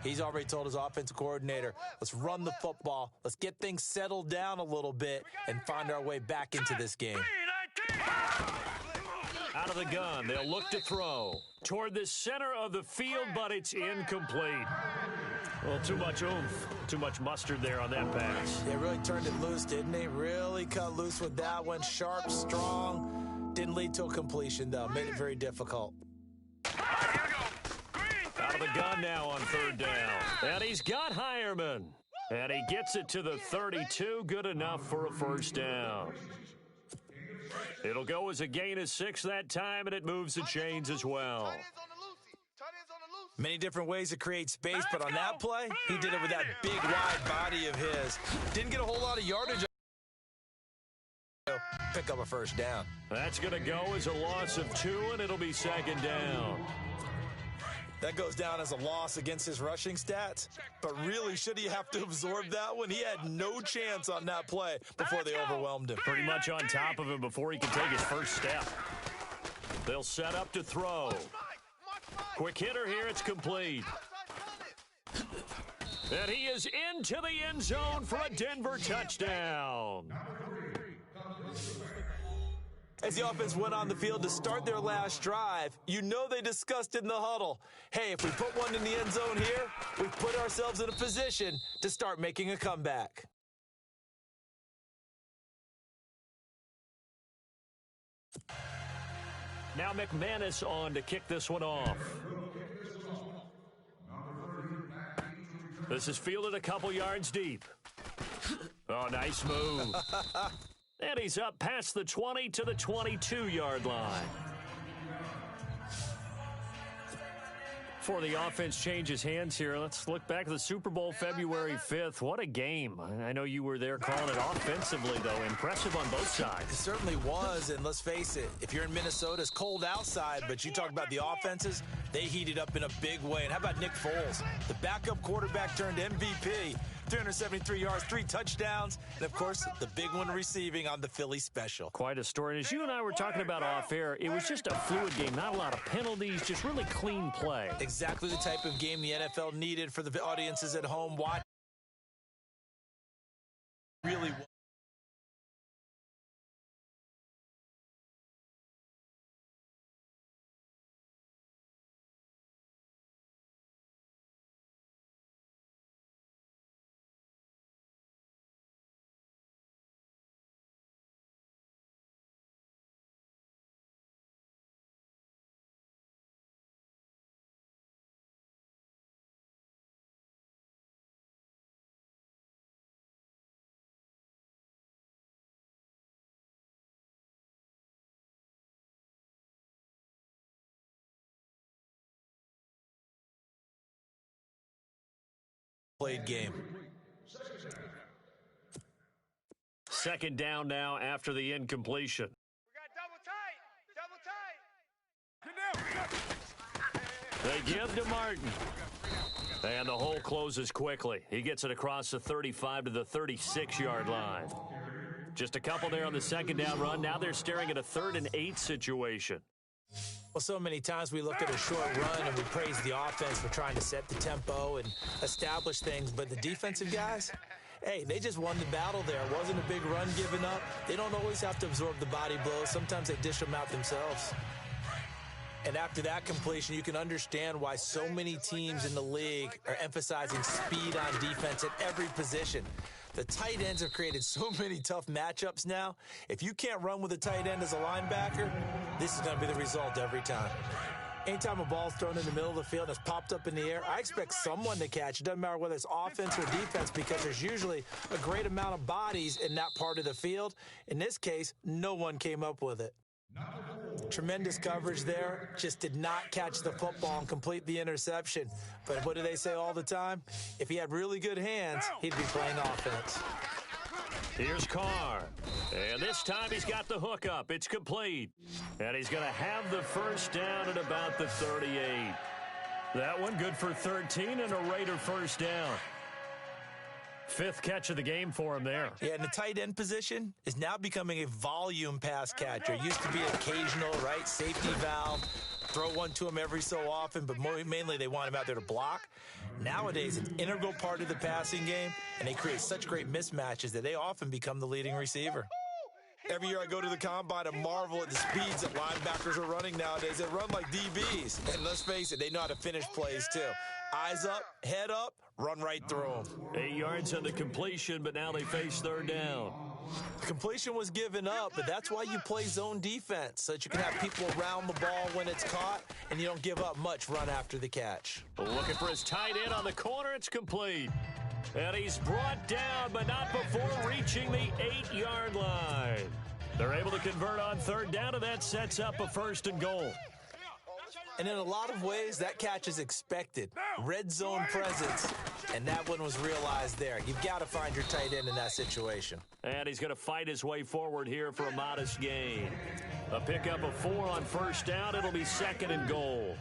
He's already told his offensive coordinator, let's run the football, let's get things settled down a little bit, and find our way back into this game. Out of the gun, they'll look to throw toward the center of the field, but it's incomplete. Well, too much oomph, too much mustard there on that pass. They really turned it loose, didn't they? Really cut loose with that one. Sharp, strong. Didn't lead to a completion, though. Made it very difficult. Out of the gun now on third down. And he's got Hireman. And he gets it to the 32. Good enough for a first down. It'll go as a gain of 6 that time, and it moves the chains as well. Many different ways to create space, but on that play, he did it with that big, wide body of his. Didn't get a whole lot of yardage. Pick up a first down. That's going to go as a loss of 2, and it'll be second down. That goes down as a loss against his rushing stats. But really, should he have to absorb that one? He had no chance on that play before they overwhelmed him. Pretty much on top of him before he could take his first step. They'll set up to throw. Quick hitter here, it's complete. And he is into the end zone for a Denver touchdown. As the offense went on the field to start their last drive, you know they discussed in the huddle, hey, if we put one in the end zone here, we've put ourselves in a position to start making a comeback. Now McManus on to kick this one off. This is fielded a couple yards deep. Oh, nice move. And he's up past the 20 to the 22-yard line. Before the offense changes hands here, let's look back at the Super Bowl February 5th. What a game. I know you were there calling it offensively, though. Impressive on both sides. It certainly was, and let's face it, if you're in Minnesota, it's cold outside, but you talk about the offenses, they heated up in a big way. And how about Nick Foles? The backup quarterback turned MVP. 373 yards, 3 touchdowns, and, of course, the big one receiving on the Philly special. Quite a story. And as you and I were talking about off air, it was just a fluid game. Not a lot of penalties, just really clean play. Exactly the type of game the NFL needed for the audiences at home. Watch really played game. Second down now after the incompletion. We got double tight. They give to Martin. And the hole closes quickly. He gets it across the 35 to the 36-yard line. Just a couple there on the second down run. Now they're staring at a 3rd and 8 situation. Well, so many times we look at a short run and we praise the offense for trying to set the tempo and establish things, but the defensive guys, hey, they just won the battle there. It wasn't a big run given up. They don't always have to absorb the body blows. Sometimes they dish them out themselves. And after that completion, you can understand why so many teams in the league are emphasizing speed on defense at every position. The tight ends have created so many tough matchups now. If you can't run with a tight end as a linebacker, this is going to be the result every time. Anytime a ball's thrown in the middle of the field and it's popped up in the air, I expect someone to catch. It doesn't matter whether it's offense or defense because there's usually a great amount of bodies in that part of the field. In this case, no one came up with it. Tremendous coverage there. Just did not catch the football and complete the interception. But what do they say all the time? If he had really good hands, he'd be playing offense. Here's Carr. And this time he's got the hook up. It's complete. And he's going to have the first down at about the 38. That one good for 13 and a Raider first down. 5th catch of the game for him there. Yeah, and the tight end position is now becoming a volume pass catcher. Used to be occasional, right? Safety valve. throw one to him every so often, but mainly they want him out there to block. Nowadays, an integral part of the passing game, and they create such great mismatches that they often become the leading receiver. Every year I go to the combine and marvel at the speeds that linebackers are running nowadays. They run like DBs. And let's face it, they know how to finish plays too. Eyes up, head up, run right through them. 8 yards on the completion, but now they face third down. The completion was given up, but that's why you play zone defense, so that you can have people around the ball when it's caught, and you don't give up much run after the catch. Looking for his tight end on the corner. It's complete. And he's brought down, but not before reaching the 8-yard line. They're able to convert on third down, and that sets up a 1st and goal. And in a lot of ways, that catch is expected. Red zone presence, and that one was realized there. You've got to find your tight end in that situation. And he's going to fight his way forward here for a modest gain. A pickup of 4 on 1st down. It'll be 2nd and goal.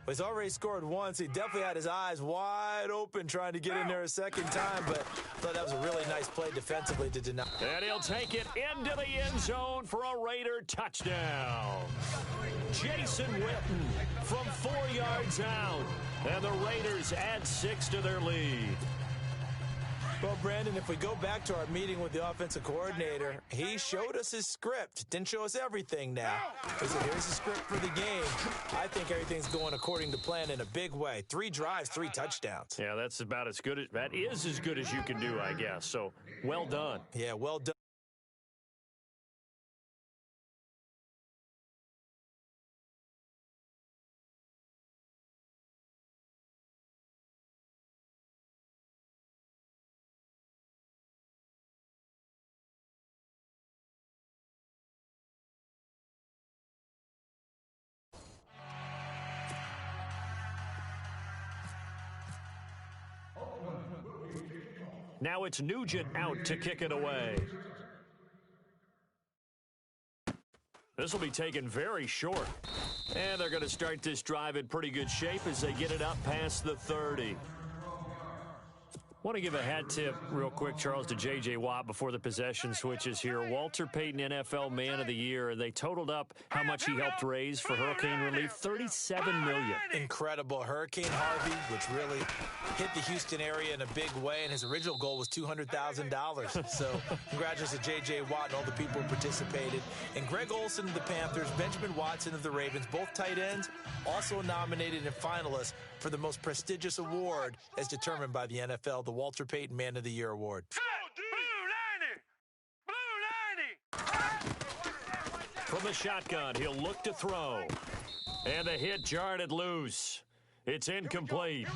He's already scored once. He definitely had his eyes wide open trying to get in there a second time, but I thought that was a really nice play defensively to deny. And he'll take it into the end zone for a Raider touchdown. Jason Witten from 4 yards out, and the Raiders add 6 to their lead. Well, Brandon, if we go back to our meeting with the offensive coordinator, he showed us his script. Didn't show us everything now. He said, here's the script for the game. I think everything's going according to plan in a big way. 3 drives, 3 touchdowns. Yeah, that is as good as you can do, I guess. So, well done. Yeah, well done. Now it's Nugent out to kick it away. This will be taken very short. And they're going to start this drive in pretty good shape as they get it up past the 30. I want to give a hat tip real quick, Charles, to J.J. Watt before the possession switches here. Walter Payton, NFL Man of the Year, and they totaled up how much he helped raise for hurricane relief, $37 million. Incredible. Hurricane Harvey, which really hit the Houston area in a big way, and his original goal was $200,000. So congratulations to J.J. Watt and all the people who participated. And Greg Olsen of the Panthers, Benjamin Watson of the Ravens, both tight ends, also nominated and finalists for the most prestigious award as determined by the NFL, the Walter Payton Man of the Year Award. From the shotgun, he'll look to throw. And the hit jarred it loose. It's incomplete.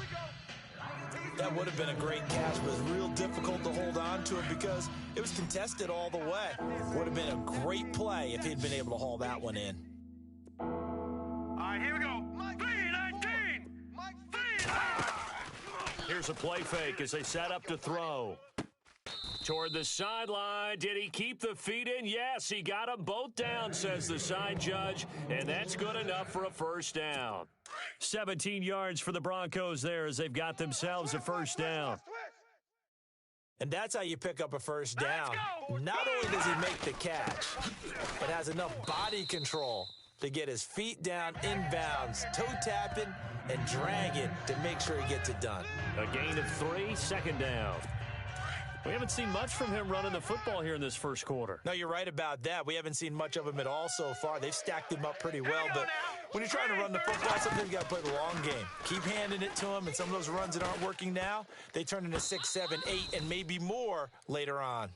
That would have been a great catch, but it was real difficult to hold on to it because it was contested all the way. Would have been a great play if he'd been able to haul that one in. All right, here we go. 319. Here's a play fake as they set up to throw. Toward the sideline. Did he keep the feet in? Yes, he got them both down, says the side judge, and that's good enough for a 1st down. 17 yards for the Broncos there as they've got themselves a 1st down. And that's how you pick up a 1st down. Not only does he make the catch, but has enough body control to get his feet down inbounds, toe tapping, and dragging to make sure he gets it done. A gain of 3, 2nd down. We haven't seen much from him running the football here in this first quarter. No, you're right about that. We haven't seen much of him at all so far. They've stacked him up pretty well, but when you're trying to run the football, sometimes you got to play the long game. Keep handing it to him, and some of those runs that aren't working now, they turn into 6, 7, 8, and maybe more later on.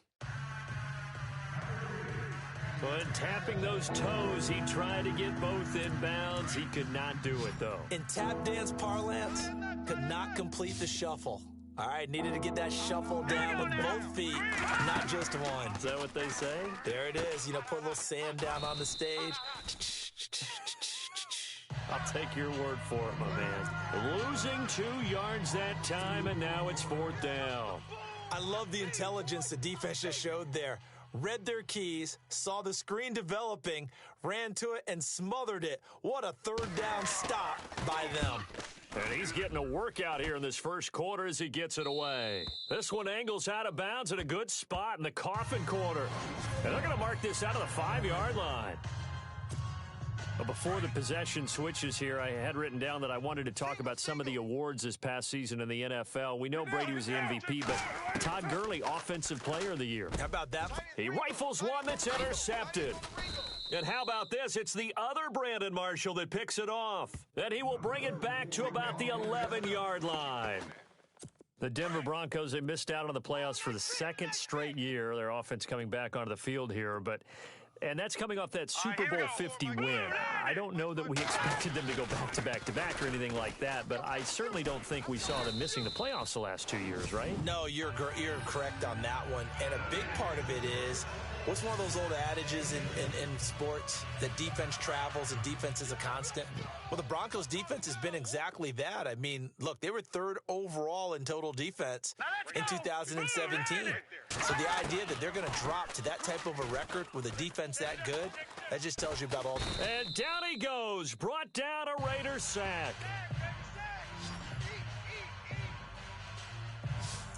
But tapping those toes, he tried to get both inbounds. He could not do it, though. In tap dance parlance, could not complete the shuffle. All right, needed to get that shuffle down with both feet, not just one. Is that what they say? There it is. You know, put a little sand down on the stage. I'll take your word for it, my man. Losing 2 yards that time, and now it's 4th down. I love the intelligence the defense just showed there. Read their keys, saw the screen developing, ran to it, and smothered it. What a 3rd down stop by them. And he's getting a workout here in this first quarter as he gets it away. This one angles out of bounds at a good spot in the coffin corner. And they're going to mark this out of the 5-yard line. Well, before the possession switches here, I had written down that I wanted to talk about some of the awards this past season in the NFL. We know Brady was the MVP, but Todd Gurley, Offensive Player of the Year. How about that? He rifles one that's intercepted. And how about this? It's the other Brandon Marshall that picks it off. And he will bring it back to about the 11-yard line. The Denver Broncos, they missed out on the playoffs for the second straight year. Their offense coming back onto the field here, and that's coming off that Super Bowl 50 win. I don't know that we expected them to go back-to-back or anything like that, but I certainly don't think we saw them missing the playoffs the last 2 years, right? No, you're correct on that one. And a big part of it is, what's one of those old adages in sports, that defense travels and defense is a constant? Well, the Broncos' defense has been exactly that. I mean, look, they were third overall in total defense in 2017. So the idea that they're going to drop to that type of a record with a defense that good, that just tells you about all. And down he goes, brought down a Raider sack.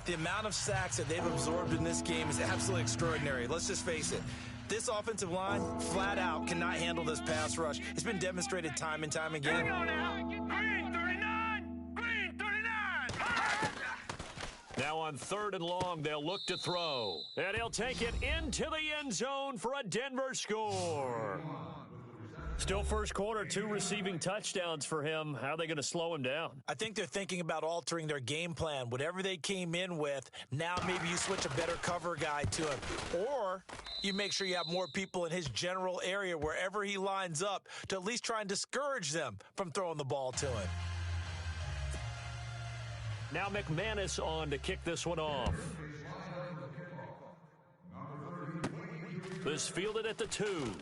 The amount of sacks that they've absorbed in this game is absolutely extraordinary. Let's just face it. This offensive line, flat out, cannot handle this pass rush. It's been demonstrated time and time again. Here we go now. Green 39. Green 39. Now on 3rd and long, they'll look to throw. And he'll take it into the end zone for a Denver score. Still first quarter, 2 receiving touchdowns for him. How are they going to slow him down? I think they're thinking about altering their game plan. Whatever they came in with, now maybe you switch a better cover guy to him. Or you make sure you have more people in his general area wherever he lines up to at least try and discourage them from throwing the ball to him. Now McManus on to kick this one off. This fielded at the 2.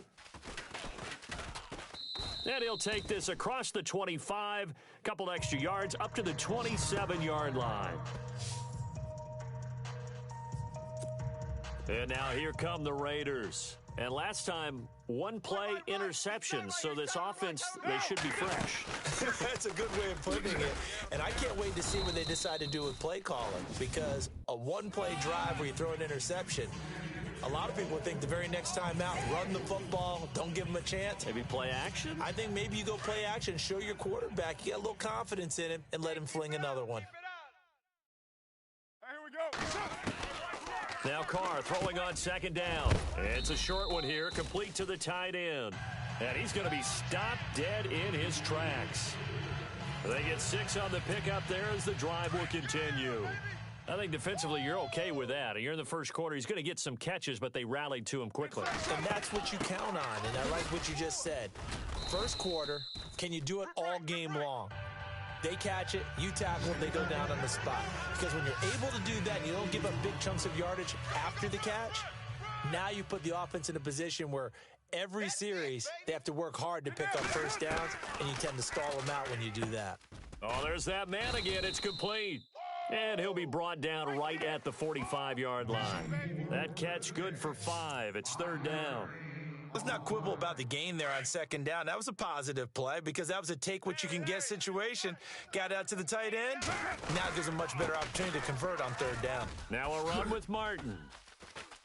And he'll take this across the 25, a couple extra yards, up to the 27-yard line. And now here come the Raiders. And last time, 1 play interception, so this offense, they should be fresh. That's a good way of putting it. And I can't wait to see what they decide to do with play calling, because a 1-play drive where you throw an interception, a lot of people think the very next time out, run the football, don't give him a chance. Maybe play action? I think maybe you go play action, show your quarterback, you get a little confidence in him, and let him fling another one. Here we go. Now Carr throwing on 2nd down. It's a short one here, complete to the tight end. And he's going to be stopped dead in his tracks. They get 6 on the pickup there as the drive will continue. I think defensively you're okay with that. You're in the first quarter. He's going to get some catches, but they rallied to him quickly. And that's what you count on, and I like what you just said. First quarter, can you do it all game long? They catch it, you tackle it, they go down on the spot. Because when you're able to do that and you don't give up big chunks of yardage after the catch, now you put the offense in a position where every series they have to work hard to pick up first downs, and you tend to stall them out when you do that. Oh, there's that man again. It's complete. And he'll be brought down right at the 45-yard line. That catch good for 5. It's 3rd down. Let's not quibble about the gain there on 2nd down. That was a positive play because that was a take-what-you-can-get situation. Got out to the tight end. Now it gives a much better opportunity to convert on 3rd down. Now a run with Martin.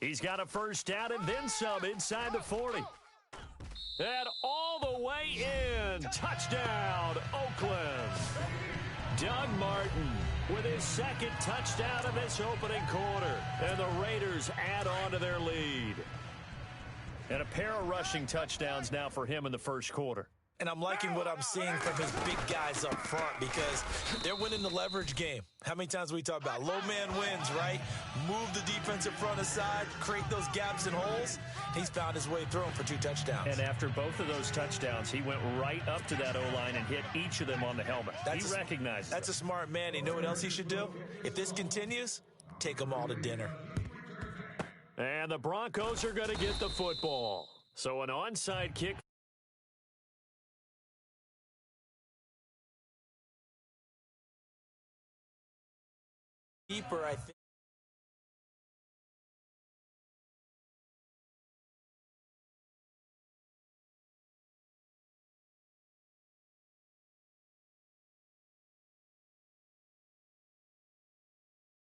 He's got a first down and then some inside the 40. And all the way in. Touchdown, Oakland. Doug Martin with his 2nd touchdown of this opening quarter. And the Raiders add on to their lead. And a pair of rushing touchdowns now for him in the first quarter. And I'm liking what I'm seeing from his big guys up front because they're winning the leverage game. How many times we talk about low man wins, right? Move the defensive front aside, create those gaps and holes. He's found his way through them for 2 touchdowns. And after both of those touchdowns, he went right up to that O-line and hit each of them on the helmet. He recognized That's a smart man. You know what else he should do? If this continues, take them all to dinner. And the Broncos are going to get the football. So an onside kick. Keeper, I think.